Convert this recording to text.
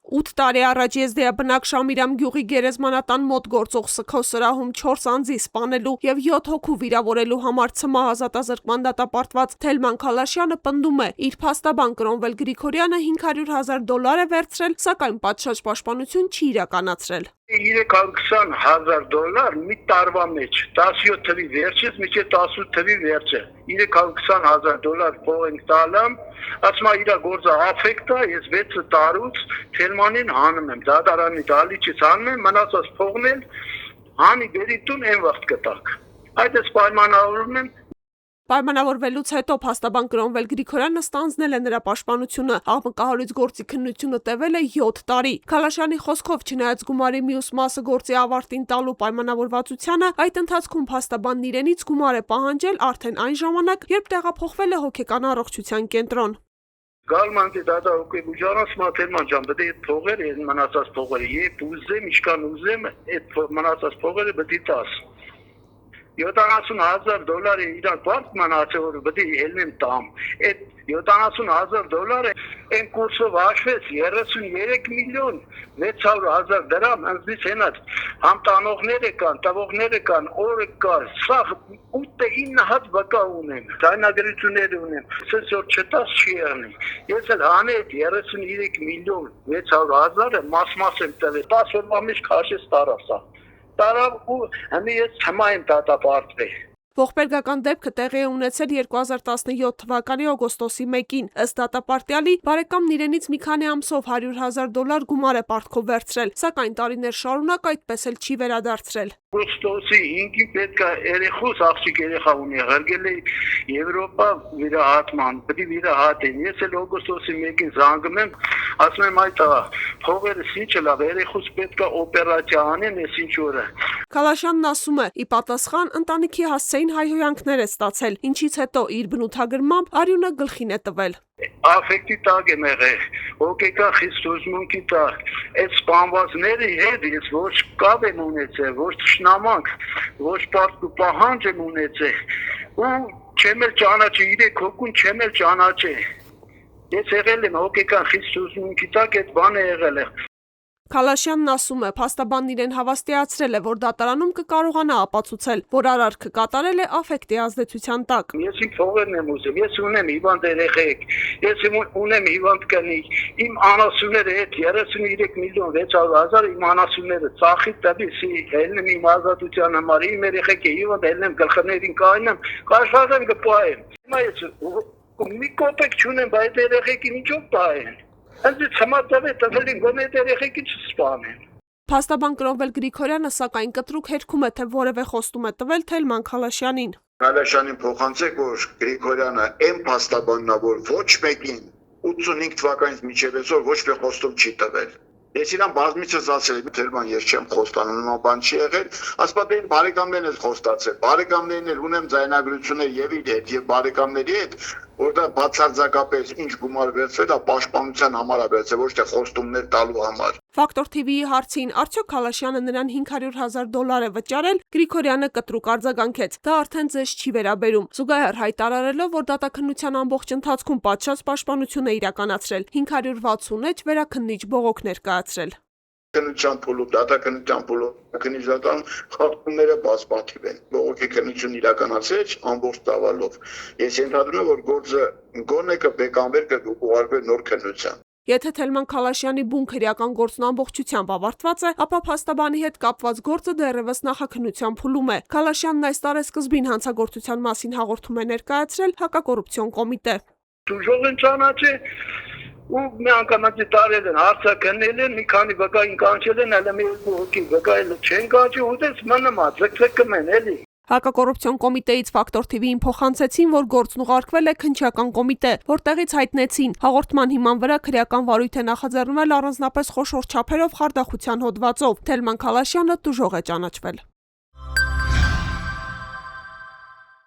8 տարի առաջ Եզդիաբնակ Շամիրամ գյուղի գերեզմանատան մոտ գործող սգո սրահում 4 անձի սպանելու եւ 7 հոգու վիրավորելու համար ցմահ ազատազրկման դատապարտված Թելման Քալաշյանը պնդում է, իր փաստաբան Կրոնվել Գրիգորյանը $500,000 է վերցրել, սակայն պատշաճ պաշտպանություն չի իրականացրել։ $320,000 մի տարվա մեջ 17 թվի վերջից մինչև 18 թվի վերջը $320,000 փող ենք տալամ, ասма իր գործը աֆեկտ է, ես 6 տարուց Թելմանին հանում եմ, դատարանի դալիճից հանում եմ, մնացած փողն էլ հանի բերի տուն այն վաղտ կտակ։ Այդ ես պայմանավորում եմ։ Պայմանավորվելուց հետո փաստաբան Կրոնվել Գրիգորյանը ստանձնել է նրա պաշտպանությունը, աղմկահարույց գործի քննությունը տևել է 7 տարի։ Քալաշյանի խոսքով, չնայած գումարի մյուս մասը գործի ավարտին տալու պայմանավորվածությանը, այդ ընթացքում փաստաբանն իրենից գումար է պահանջել արդեն այն ժամանակ, երբ տեղափոխվել է հոգեկան առողջության կենտրոն։ Գալմանտի դատա հոգեբուժարան Թելման ջան, պետք է այդ փողերը, այն մնացած փողերը, երբ ուզեմ, ինչքան ուզեմ, այդ մնացած փողերը պետք է տաս։ $70,000 իրան բանկ մնացել, որ պետք է ելնեմ տամ։ Այդ $70,000 այն կուրսով հաշվեց 33,600,000 դրամ, ինձնից հենած համ տանողները կան, տվողները կան, օրը կար, սաղ 8-9 հատ վկա ունեմ, դայնագրություններ ունեմ, ասես որ չտաս չի եղնի։ Ես էլ հանի այդ 33,600,000-ը մաս-մաս եմ տվել, 10 օրվա մեջ քաշեց տարասա։ Տարավ ու հմի ես հմա եմ դատապարտվել։ Ողբերգական դեպքը տեղի է ունեցել 2017 թվականի օգոստոսի 1-ին, ըստ դատապարտյալի, բարեկամն իրենից մի քանի ամսով $100,000 գումար է պարտքով վերցրել, սակայն տարիներ շարունակ այդպես էլ չի վերադարձրել։ Օգոստոսի 5-ին պետք է երեխուս աղջիկ երեխա ունի, ղրգել է Եվրոպա վիրահատման, պետք է վիրահատեն։ Ես էլ օգոստոսի 1-ին զանգում եմ, ասում եմ այդ փողերը ինչ լավ, երեխուս պետք է օպերացիա անեն, ես ինչ օրը։ Քալաշյանն ասում է, ի պատասխան ընտանիքի հասցեին հայհոյանքներ է ստացել, ինչից հետո իր բնութագրմամբ արյունը գլխին է տվել։ Աֆեկտի տակ եմ եղել, հոգեկան խիստ հուզմունքի տակ, այդ սպանվածների հետ ես ոչ կապ եմ ունեցել, ոչ թշնամանք, ոչ պարտք ու պահանջ եմ ունեցել, ու չեմ էլ ճանաչել, 3 հոգուն չեմ էլ ճանաչել, ես եղել եմ հոգեկան խիստ հուզմունքի տակ, այդ բանը եղել է։ Քալաշյանն ասում է, փաստաբանն իրեն հավաստիացրել է, որ դատարանում կկարողանա ապացուցել, որ արարքը կատարել է աֆեկտի ազդեցության տակ։ Ես իմ փողերն եմ ուզում, ես ունեմ հիվանդ երեխեք, ես ունեմ հիվանդ կնիկ, իմ անասունները այդ 33,600,000 իմ անասունները ծախի տվի, ելնեմ իմ ազատության համար, իմ երեխեքը հիվանդ ելնեմ գլխներին կայնեմ, կաշխատեմ կպահեմ։ Հիմա ես մի կոպեկ չունեմ, բայց երեխեքին ինչով պահեն։ Անձից համատավե տվելին գոնե երեխեքի չսպանեն։ Փաստաբան Կրոնվել Գրիգորյանը սակայն կտրուկ հերքում է, թե որևէ խոստում է տվել Թելման Քալաշյանին։ Քալաշյանին փոխանցեք, որ Գրիգորյանը այն փաստաբանն է, որ ոչ մեկին 85 թվականից մինչև այսօր ոչ մի խոստում չի տվել։ Ես իրան բազմիցս ասել եմ, Թելման, ես չեմ խոստանում, նման բան չի եղել, ասպատեին բարեկամներն էլ խոստացել, բարեկամներն էլ ունեմ ձայնագրություններ եւ իր հետ եւ բարեկամների հետ, որտեղ բացարձակապես ինչ գումար վերցրել է պաշտպանության համար է վերցրել, ոչ թե խոստումներ տալու համար։ Ֆակտոր TV-ի հարցին, արդյոք Քալաշյանը նրան $500,000 է վճարել, Գրիգորյանը կտրուկ արձագանքեց, դա արդեն ձեզ չի վերաբերում, զուգահեռ հայտարարելով, որ դատաքննության ամբողջ ընթացքում պատշաճ պաշտպանություն է իրականացրել, 560 էջ վերաքննիչ բողոք ներկայացրել։ Քննության փուլում, դատաքննության փուլում քննիչական խախտումները բազմաթիվ են։ Բողոքի քննություն իրականացրեց ամբողջ ծավալով։ Ես ենթադրում եմ, որ գործը գոնե կբեկանվեր կուղարկվեր նոր քննության։ Եթե Թելման Քալաշյանի բուն քրեական գործն ամբողջությամբ ավարտված է, ապա փաստաբանի հետ կապված գործը դեռևս նախաքննության փուլում է։ Քալաշյանն այս տարեսկզբին հանցագործության մասին հաղորդում է ներկայացրել հակակոռուպցիոն կոմիտե։ Դժոխ են ճանաչել ու մի անգամ տարել են, հարցակնել են, մի քանի վկային կանչել են, այլ մի հոգի վկայել չեն կանչի, ուտես մնում է, ձգձգում են, էլի։ Հակակոռուպցիոն կոմիտեից Ֆակտոր TV-ին փոխանցեցին, որ գործն ուղարկվել է քննչական կոմիտե, որտեղից հայտնեցին, հաղորդման հիման վրա քրեական վարույթ է նախաձեռնվել առանձնապես խոշոր չափերով խարդախության հոդվածով։ Թելման Քալաշյանը տուժող է ճանաչվել։